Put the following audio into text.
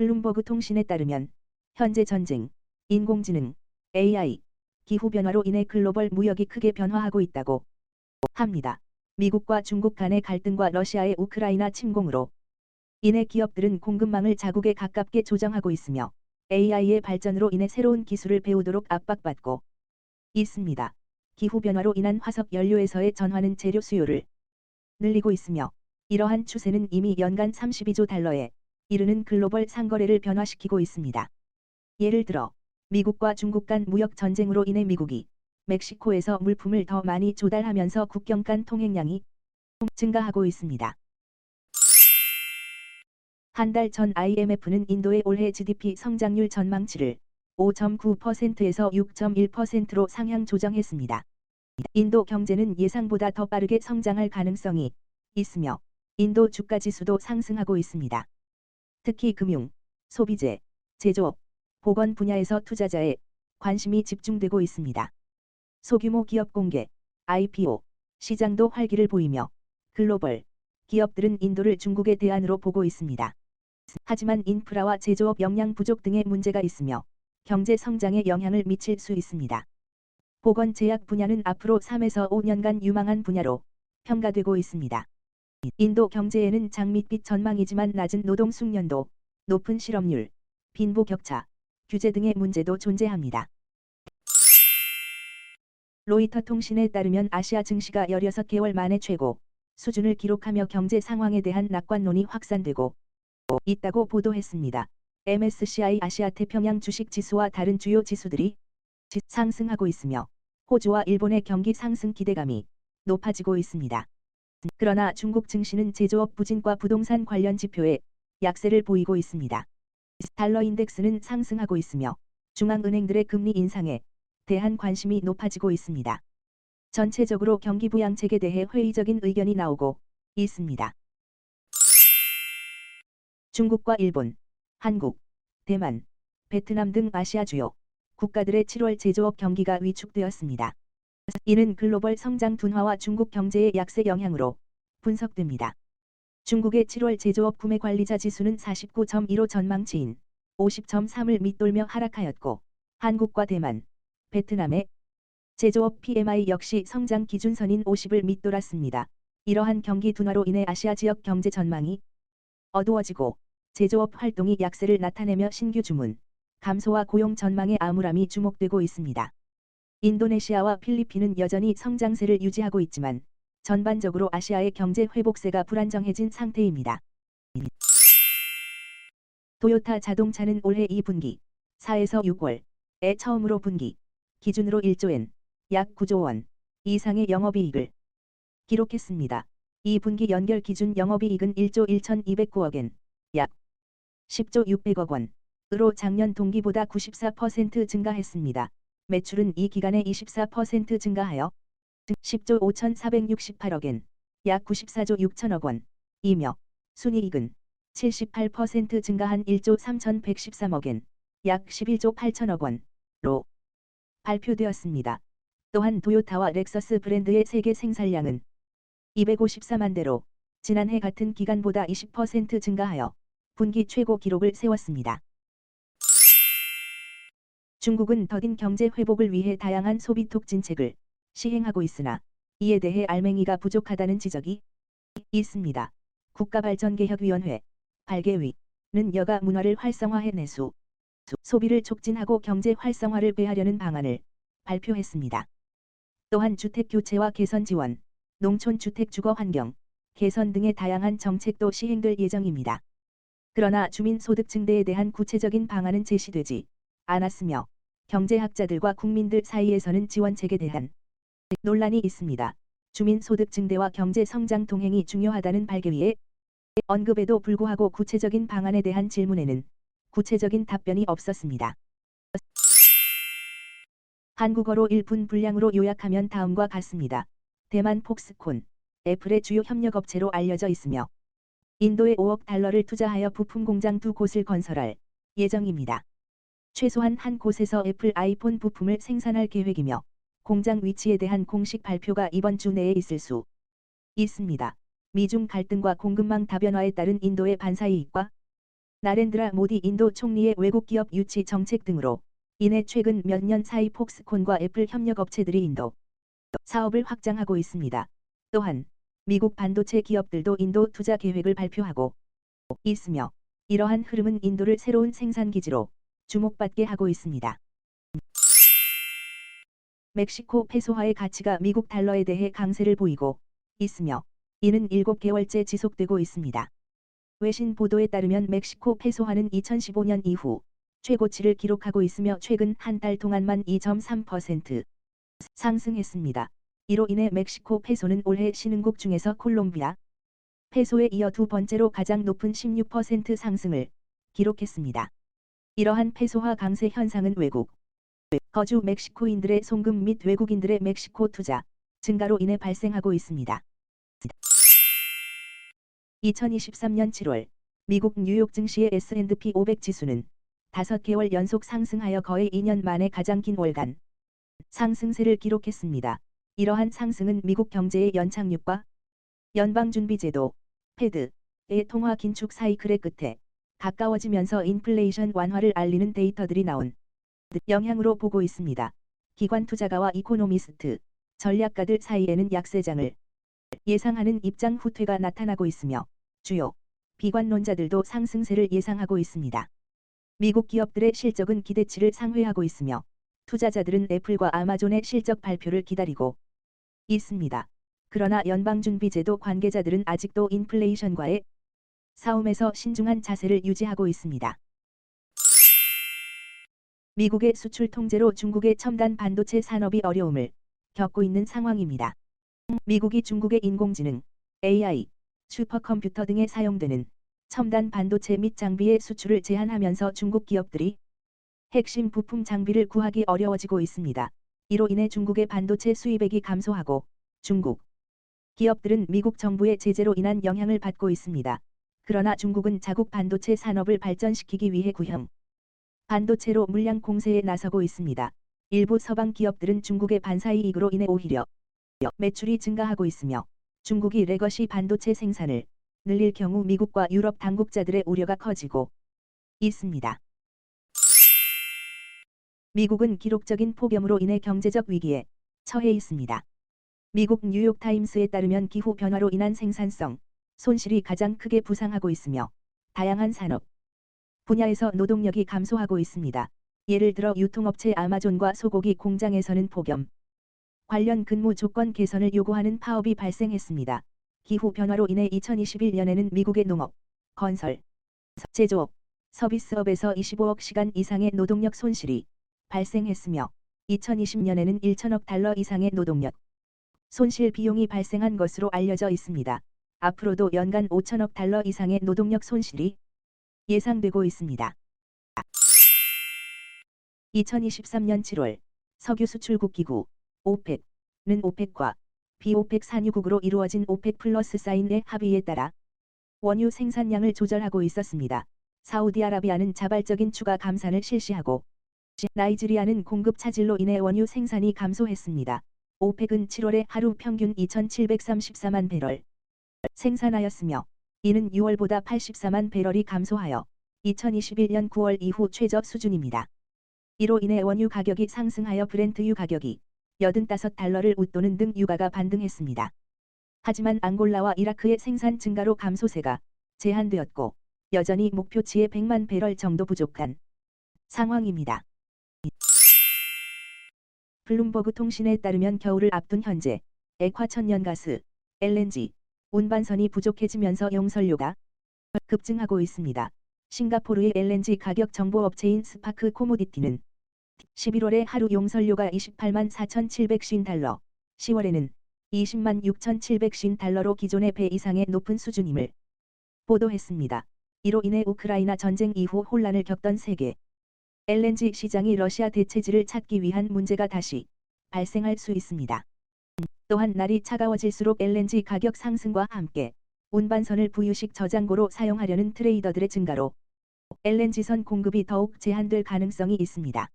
블룸버그 통신에 따르면 현재 전쟁, 인공지능, AI, 기후변화로 인해 글로벌 무역이 크게 변화하고 있다고 합니다. 미국과 중국 간의 갈등과 러시아의 우크라이나 침공으로 인해 기업들은 공급망을 자국에 가깝게 조정하고 있으며 AI의 발전으로 인해 새로운 기술을 배우도록 압박받고 있습니다. 기후변화로 인한 화석 연료에서의 전환은 재료 수요를 늘리고 있으며 이러한 추세는 이미 연간 32조 달러에 이르는 글로벌 상거래를 변화시키고 있습니다. 예를 들어 미국과 중국 간 무역 전쟁으로 인해 미국이 멕시코에서 물품을 더 많이 조달하면서 국경 간 통행량이 증가하고 있습니다. 한 달 전 IMF는 인도의 올해 GDP 성장률 전망치를 5.9%에서 6.1%로 상향 조정했습니다. 인도 경제는 예상보다 더 빠르게 성장할 가능성이 있으며 인도 주가 지수도 상승하고 있습니다. 특히 금융, 소비재, 제조업, 보건 분야에서 투자자의 관심이 집중되고 있습니다. 소규모 기업 공개, IPO, 시장도 활기를 보이며 글로벌 기업들은 인도를 중국의 대안으로 보고 있습니다. 하지만 인프라와 제조업 역량 부족 등의 문제가 있으며 경제 성장에 영향을 미칠 수 있습니다. 보건 제약 분야는 앞으로 3에서 5년간 유망한 분야로 평가되고 있습니다. 인도 경제에는 장밋빛 전망이지만 낮은 노동 숙련도, 높은 실업률, 빈부 격차, 규제 등의 문제도 존재합니다. 로이터 통신에 따르면 아시아 증시가 16개월 만에 최고 수준을 기록하며 경제 상황에 대한 낙관론이 확산되고 있다고 보도했습니다. MSCI 아시아 태평양 주식 지수와 다른 주요 지수들이 상승하고 있으며 호주와 일본의 경기 상승 기대감이 높아지고 있습니다. 그러나 중국 증시는 제조업 부진과 부동산 관련 지표에 약세를 보이고 있습니다. 달러 인덱스는 상승하고 있으며 중앙은행들의 금리 인상에 대한 관심이 높아지고 있습니다. 전체적으로 경기 부양책에 대해 회의적인 의견이 나오고 있습니다. 중국과 일본, 한국, 대만, 베트남 등 아시아 주요 국가들의 7월 제조업 경기가 위축되었습니다. 이는 글로벌 성장 둔화와 중국 경제의 약세 영향으로 분석됩니다. 중국의 7월 제조업 구매 관리자 지수는 49.15 전망치인 50.3을 밑돌며 하락하였고 한국과 대만, 베트남의 제조업 PMI 역시 성장 기준선인 50을 밑돌았습니다. 이러한 경기 둔화로 인해 아시아 지역 경제 전망이 어두워지고 제조업 활동이 약세를 나타내며 신규 주문, 감소와 고용 전망의 암울함이 주목되고 있습니다. 인도네시아와 필리핀은 여전히 성장세를 유지하고 있지만 전반적으로 아시아의 경제 회복세가 불안정해진 상태입니다. 도요타 자동차는 올해 2분기 4에서 6월에 처음으로 분기 기준으로 1조 엔, 약 9조 원 이상의 영업이익을 기록했습니다. 2분기 연결 기준 영업이익은 1조 1,209억 엔, 약 10조 600억 원으로 작년 동기보다 94% 증가했습니다. 매출은 이 기간에 24% 증가하여 10조 5,468억 엔, 약 94조 6천억 원이며 순이익은 78% 증가한 1조 3,113억 엔, 약 11조 8천억 원로 발표되었습니다. 또한 도요타와 렉서스 브랜드의 세계 생산량은 254만 대로 지난해 같은 기간보다 20% 증가하여 분기 최고 기록을 세웠습니다. 중국은 더딘 경제 회복을 위해 다양한 소비 촉진책을 시행하고 있으나 이에 대해 알맹이가 부족하다는 지적이 있습니다. 국가발전개혁위원회 발개위는 여가 문화를 활성화해 내수, 소비를 촉진하고 경제 활성화를 꾀하려는 방안을 발표했습니다. 또한 주택 교체와 개선 지원, 농촌 주택 주거 환경 개선 등의 다양한 정책도 시행될 예정입니다. 그러나 주민소득 증대에 대한 구체적인 방안은 제시되지 않았으며 경제학자들과 국민들 사이에서는 지원책에 대한 논란이 있습니다. 주민소득 증대와 경제 성장 동행이 중요하다는 발개위의 언급에도 불구하고 구체적인 방안에 대한 질문에는 구체적인 답변이 없었습니다. 한국어로 1분 분량으로 요약하면 다음과 같습니다. 대만 폭스콘, 애플의 주요 협력업체로 알려져 있으며 인도에 5억 달러를 투자하여 부품 공장 2곳을 건설할 예정입니다. 최소한 한 곳에서 애플 아이폰 부품을 생산할 계획이며 공장 위치에 대한 공식 발표가 이번 주 내에 있을 수 있습니다. 미중 갈등과 공급망 다변화에 따른 인도의 반사 이익과 나렌드라 모디 인도 총리의 외국 기업 유치 정책 등으로 인해 최근 몇 년 사이 폭스콘과 애플 협력 업체들이 인도 사업을 확장하고 있습니다. 또한 미국 반도체 기업들도 인도 투자 계획을 발표하고 있으며 이러한 흐름은 인도를 새로운 생산 기지로 주목받게 하고 있습니다. 멕시코 페소화의 가치가 미국 달러에 대해 강세를 보이고 있으며 이는 7개월째 지속되고 있습니다. 외신 보도에 따르면 멕시코 페소화는 2015년 이후 최고치를 기록하고 있으며 최근 한 달 동안만 2.3% 상승했습니다. 이로 인해 멕시코 페소는 올해 신흥국 중에서 콜롬비아 페소에 이어 두 번째로 가장 높은 16% 상승을 기록했습니다. 이러한 페소화 강세 현상은 외국 거주 멕시코인들의 송금 및 외국인들의 멕시코 투자 증가로 인해 발생하고 있습니다. 2023년 7월 미국 뉴욕 증시의 S&P 500 지수는 5개월 연속 상승하여 거의 2년 만에 가장 긴 월간 상승세를 기록했습니다. 이러한 상승은 미국 경제의 연착륙과 연방준비제도 패드의 통화 긴축 사이클의 끝에 가까워지면서 인플레이션 완화를 알리는 데이터들이 나온 영향으로 보고 있습니다. 기관 투자가와 이코노미스트, 전략가들 사이에는 약세장을 예상하는 입장 후퇴가 나타나고 있으며 주요 비관론자들도 상승세를 예상하고 있습니다. 미국 기업들의 실적은 기대치를 상회하고 있으며 투자자들은 애플과 아마존의 실적 발표를 기다리고 있습니다. 그러나 연방준비제도 관계자들은 아직도 인플레이션과의 싸움에서 신중한 자세를 유지하고 있습니다. 미국의 수출 통제로 중국의 첨단 반도체 산업이 어려움을 겪고 있는 상황입니다. 미국이 중국의 인공지능, AI, 슈퍼컴퓨터 등에 사용되는 첨단 반도체 및 장비의 수출을 제한하면서 중국 기업들이 핵심 부품 장비를 구하기 어려워지고 있습니다. 이로 인해 중국의 반도체 수입액이 감소하고 중국 기업들은 미국 정부의 제재로 인한 영향을 받고 있습니다. 그러나 중국은 자국 반도체 산업을 발전시키기 위해 구형 반도체로 물량 공세에 나서고 있습니다. 일부 서방 기업들은 중국의 반사이익으로 인해 오히려 매출이 증가하고 있으며 중국이 레거시 반도체 생산을 늘릴 경우 미국과 유럽 당국자들의 우려가 커지고 있습니다. 미국은 기록적인 폭염으로 인해 경제적 위기에 처해 있습니다. 미국 뉴욕타임스에 따르면 기후 변화로 인한 생산성 손실이 가장 크게 부상하고 있으며 다양한 산업 분야에서 노동력이 감소하고 있습니다. 예를 들어 유통업체 아마존과 소고기 공장에서는 폭염 관련 근무 조건 개선을 요구하는 파업이 발생했습니다. 기후 변화로 인해 2021년에는 미국의 농업, 건설, 제조업, 서비스업에서 25억 시간 이상의 노동력 손실이 발생했으며 2020년에는 1천억 달러 이상의 노동력 손실 비용이 발생한 것으로 알려져 있습니다. 앞으로도 연간 5천억 달러 이상의 노동력 손실이 예상되고 있습니다. 2023년 7월 석유 수출국 기구 오펙는 오펙과 비오펙 산유국으로 이루어진 오펙 플러스 사인의 합의에 따라 원유 생산량을 조절하고 있었습니다. 사우디아라비아는 자발적인 추가 감산을 실시하고 나이지리아는 공급 차질로 인해 원유 생산이 감소했습니다. 오펙은 7월에 하루 평균 2,734만 배럴 생산하였으며 이는 6월보다 84만 배럴이 감소하여 2021년 9월 이후 최저 수준입니다. 이로 인해 원유 가격이 상승하여 브렌트유 가격이 85달러를 웃도는 등 유가가 반등했습니다. 하지만 앙골라와 이라크의 생산 증가로 감소세가 제한되었고 여전히 목표치의 100만 배럴 정도 부족한 상황입니다. 블룸버그 통신에 따르면 겨울을 앞둔 현재 액화천연가스, LNG, 운반선이 부족해지면서 용선료가 급증하고 있습니다. 싱가포르의 LNG 가격 정보 업체인 스파크 코모디티는 11월에 하루 용선료가 28만 4,750달러, 10월에는 20만 6,750달러로 기존의 배 이상의 높은 수준임을 보도했습니다. 이로 인해 우크라이나 전쟁 이후 혼란을 겪던 세계 LNG 시장이 러시아 대체지를 찾기 위한 문제가 다시 발생할 수 있습니다. 또한 날이 차가워질수록 LNG 가격 상승과 함께 운반선을 부유식 저장고로 사용하려는 트레이더들의 증가로 LNG선 공급이 더욱 제한될 가능성이 있습니다.